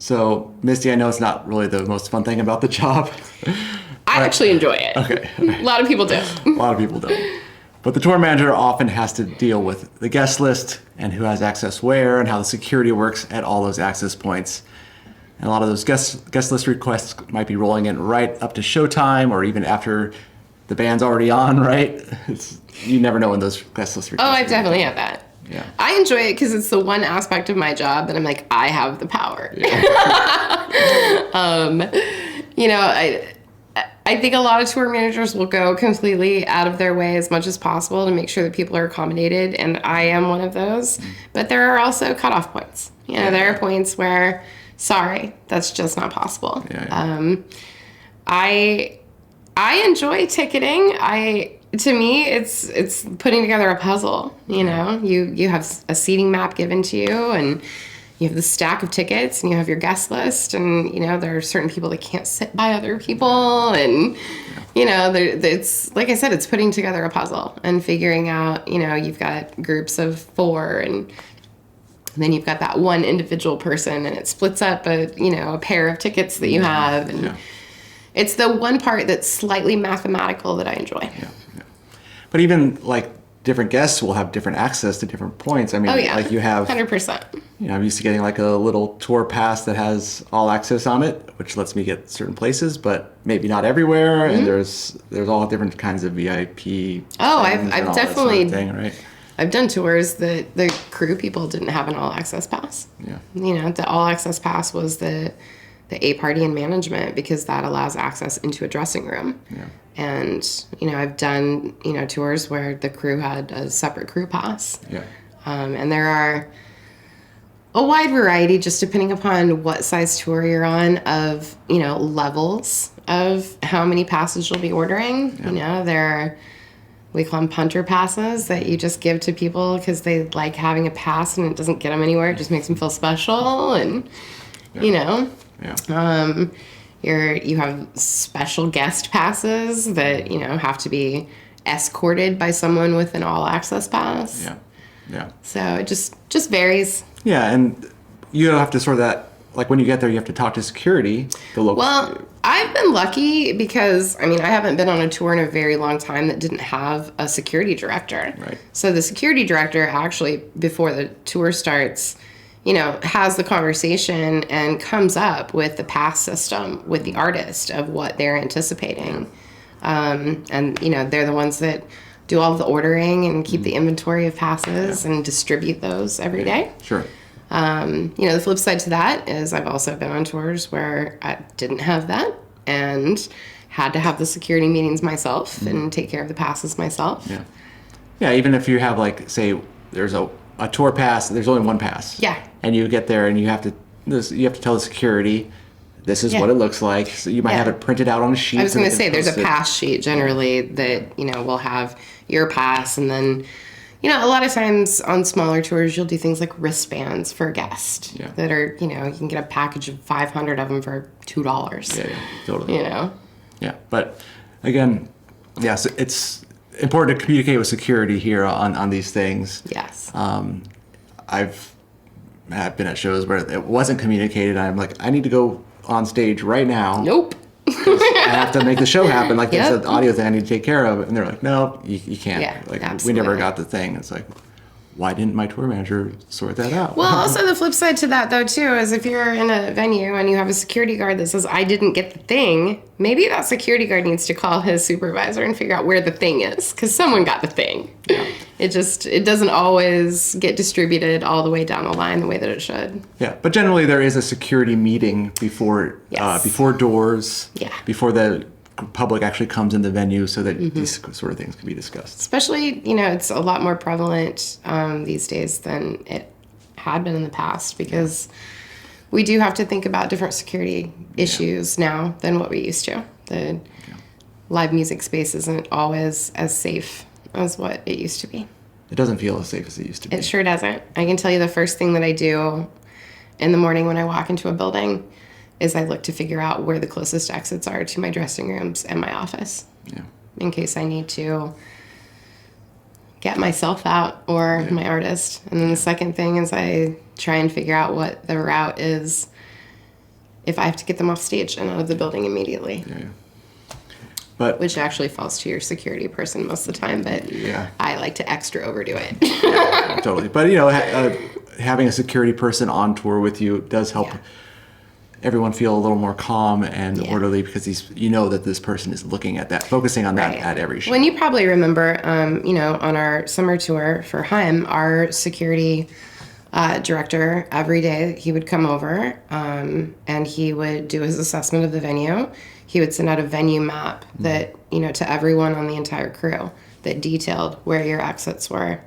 So, Misty, I know it's not really the most fun thing about the job. I actually enjoy it. Okay. A lot of people do. A lot of people don't. But the tour manager often has to deal with the guest list and who has access where and how the security works at all those access points. And a lot of those guest list requests might be rolling in right up to showtime or even after the band's already on, right? You never know when those guest list requests Oh, I've definitely had that. Yeah. I enjoy it because it's the one aspect of my job that I'm like, I have the power. Yeah. I think a lot of tour managers will go completely out of their way as much as possible to make sure that people are accommodated, and I am one of those. But there are also cutoff points. There are points where, sorry, that's just not possible. Yeah. I enjoy ticketing. To me, it's putting together a puzzle. You have a seating map given to you, and you have the stack of tickets, and you have your guest list, and there are certain people that can't sit by other people, and it's like I said, it's putting together a puzzle and figuring out. You've got groups of 4, and then you've got that one individual person, and it splits up a pair of tickets that you have, and it's the one part that's slightly mathematical that I enjoy. Yeah. But even like different guests will have different access to different points. I mean, like you have 100%. I'm used to getting like a little tour pass that has all access on it, which lets me get certain places, but maybe not everywhere. Mm-hmm. And there's all different kinds of VIP. Oh, I've definitely sort of thing, right? I've done tours that the crew people didn't have an all access pass. Yeah. The all access pass was the A party and management, because that allows access into a dressing room. Yeah. And, I've done, tours where the crew had a separate crew pass. Yeah. And there are a wide variety, just depending upon what size tour you're on, of, levels of how many passes you'll be ordering. Yeah. There are, we call them punter passes that you just give to people because they like having a pass and it doesn't get them anywhere. It just makes them feel special. And, Yeah. You have special guest passes that, have to be escorted by someone with an all access pass. Yeah. Yeah. So it just varies. Yeah. And you have to sort of that, like when you get there, you have to talk to security, the local. Well, I've been lucky because, I haven't been on a tour in a very long time that didn't have a security director. Right. So the security director actually, before the tour starts, has the conversation and comes up with the pass system with the artist of what they're anticipating. And, they're the ones that do all the ordering and keep the inventory of passes and distribute those every day. Sure. The flip side to that is I've also been on tours where I didn't have that and had to have the security meetings myself and take care of the passes myself. Yeah. Yeah, even if you have, like, say, there's a tour pass, there's only one pass. Yeah. And you get there and you have to tell the security, this is what it looks like. So you might have it printed out on a sheet. I was going to say, there's a pass sheet generally that, will have your pass. And then, a lot of times on smaller tours, you'll do things like wristbands for a guest that are, you can get a package of 500 of them for $2. Yeah, totally. Yeah, but again, so it's important to communicate with security here on these things. Yes. I've been at shows where it wasn't communicated. I'm like, I need to go on stage right now. Nope. I have to make the show happen. Like, there's an audio thing I need to take care of. And they're like, no, you can't. Yeah, like, absolutely. we never got the thing. It's like, why didn't my tour manager sort that out? Well, also the flip side to that, though, too, is if you're in a venue and you have a security guard that says, I didn't get the thing, maybe that security guard needs to call his supervisor and figure out where the thing is, because someone got the thing. Yeah. It doesn't always get distributed all the way down the line the way that it should. Yeah, but generally there is a security meeting before doors, before the public actually comes in the venue, so that these sort of things can be discussed. Especially, it's a lot more prevalent these days than it had been in the past, because we do have to think about different security issues now than what we used to. The live music space isn't always as safe as what it used to be. It doesn't feel as safe as it used to be. It sure doesn't. I can tell you the first thing that I do in the morning when I walk into a building is I look to figure out where the closest exits are to my dressing rooms and my office. Yeah. In case I need to get myself out or my artist. And then the second thing is I try and figure out what the route is if I have to get them off stage and out of the building immediately. Yeah. But Which actually falls to your security person most of the time, but yeah, I like to extra overdo it. totally. But having a security person on tour with you does help everyone feel a little more calm and orderly, because that this person is looking at that, focusing on that at every show. When you probably remember, on our summer tour for Heim, our security director, every day he would come over and he would do his assessment of the venue. He would send out a venue map that, to everyone on the entire crew that detailed where your exits were.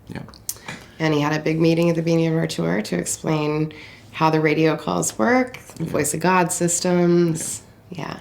Yeah. And he had a big meeting at the beginning of our tour to explain how the radio calls work, the voice of God systems. Yeah.